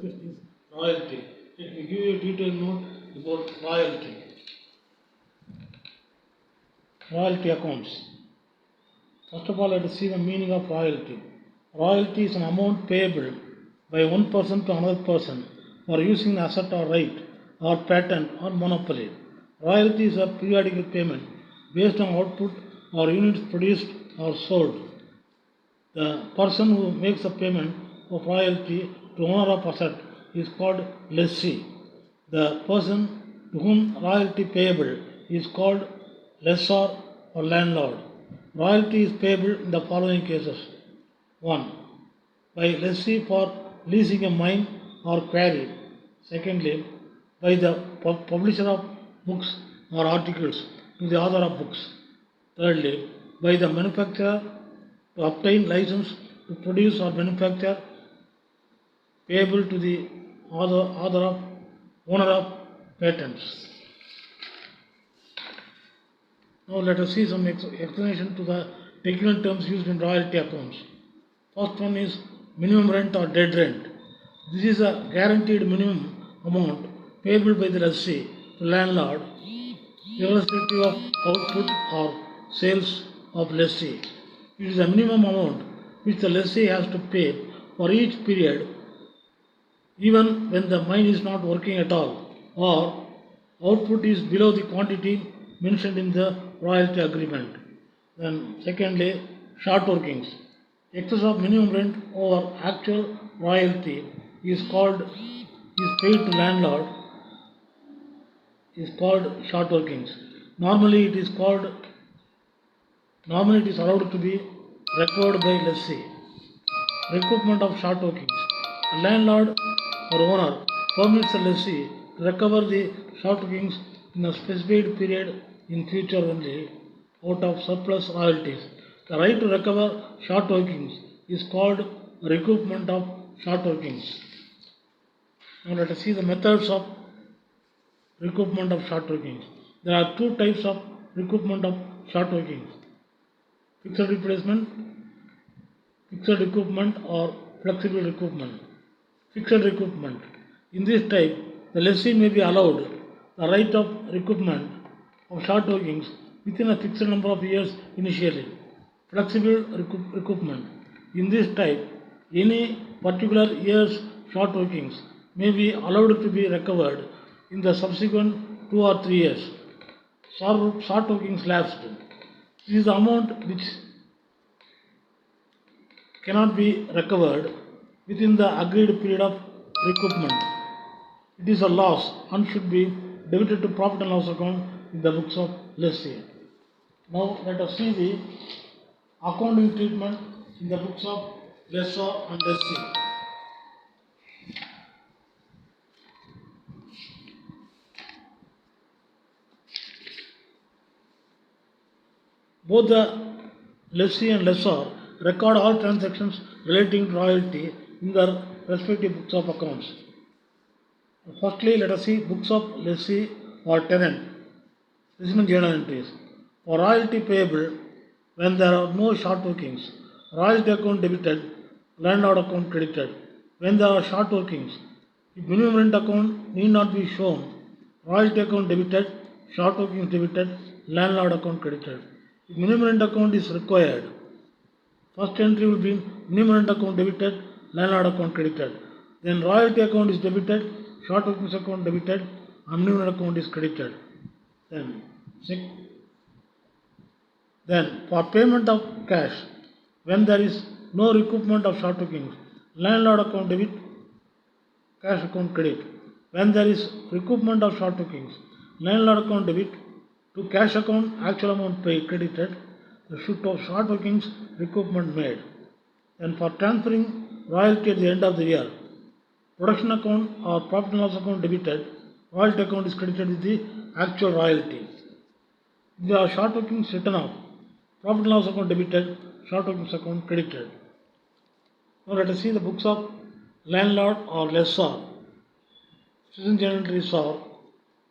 subject is royalty. Let me give you a detailed note about royalty. Royalty accounts. First of all, let us see the meaning of royalty. Royalty is an amount payable by one person to another person for using an asset or right or patent or monopoly. Royalty is a periodical payment based on output or units produced or sold. The person who makes a payment of royalty to owner of asset is called lessee. The person to whom royalty payable is called lessor or landlord. Royalty is payable in the following cases. 1. By lessee for leasing a mine or quarry. Secondly, by the publisher of books or articles to the author of books. Thirdly, by the manufacturer to obtain license to produce or manufacture, payable to the owner of patents. Now let us see some explanation to the technical terms used in royalty accounts. First one is minimum rent or dead rent. This is a guaranteed minimum amount payable by the lessee to landlord irrespective of output or sales of lessee. It is a minimum amount which the lessee has to pay for each period even when the mine is not working at all or output is below the quantity mentioned in the royalty agreement. Then secondly, short workings. Excess of minimum rent over actual royalty is paid to landlord is called short workings. Normally it is allowed to be recovered by lessee. Recoupment of short workings. A landlord or owner permits the lessee to recover the short workings in a specified period in future only out of surplus royalties. The right to recover short workings is called recoupment of short workings. Now let us see the methods of recoupment of short workings. There are two types of recoupment of short workings: fixed replacement, fixed recoupment, or flexible recoupment. Fixed recoupment. In this type, the lessee may be allowed the right of recoupment of short workings within a fixed number of years initially. Flexible recoupment. In this type, any particular year's short workings may be allowed to be recovered in the subsequent 2 or 3 years. Short workings lapsed. This is the amount which cannot be recovered within the agreed period of recoupment. It is a loss and should be debited to profit and loss account in the books of lessee. Now let us see the accounting treatment in the books of lessor and lessee. Both the lessee and lessor record all transactions relating to royalty in their respective books of accounts. Firstly, let us see books of lessee or tenant. Specimen journal entries. For royalty payable, when there are no short workings, royalty account debited, landlord account credited. When there are short workings, if minimum rent account need not be shown, royalty account debited, short workings debited, landlord account credited. If minimum rent account is required, first entry will be minimum rent account debited, landlord account credited. Then royalty account is debited, short workings account debited, and minimum rent account is credited. Then for payment of cash, when there is no recoupment of short workings, landlord account debit, cash account credit. When there is recoupment of short workings, landlord account debit, to cash account actual amount paid credited, the short workings recoupment made. Then for transferring royalty at the end of the year, production account or profit and loss account debited, royalty account is credited with the actual royalty. If there are short workings written off, profit and loss account debited, short workings account credited. Now let us see the books of landlord or lessor. Citizen journal entries are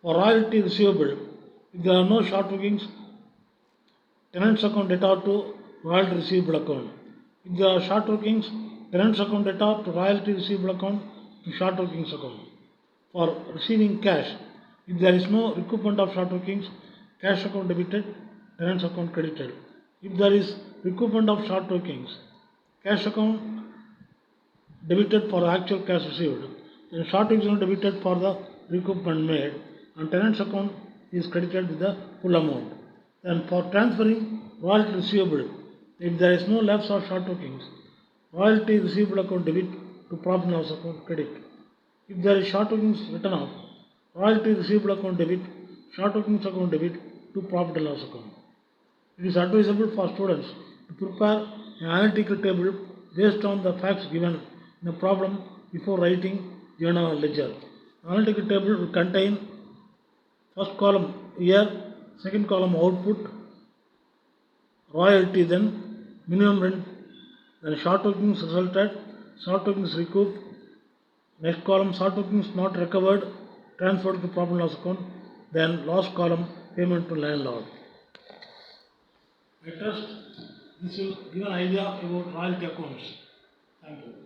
for royalty receivable. If there are no short workings, tenant's account debtor to royalty receivable account. If there are short workings, tenant's account debtor to royalty receivable account, to short workings account. For receiving cash, if there is no recoupment of short workings, cash account debited, tenants account credited. If there is recoupment of short workings, cash account debited for actual cash received, then short workings debited for the recoupment made, and tenants account is credited with the full amount. Then for transferring royalty receivable, if there is no lapse or short workings, royalty receivable account debit to profit and loss account credit. If there is short workings written off, royalty receivable account debit, short workings account debit to profit and loss account. It is advisable for students to prepare an analytical table based on the facts given in the problem before writing journal ledger. The analytical table will contain first column year, second column output, royalty, then minimum rent, then short workings resulted, short workings recouped, next column short workings not recovered, transferred to profit and loss account, then last column payment to landlord. I trust this will give an idea about royalty accounts. Thank you.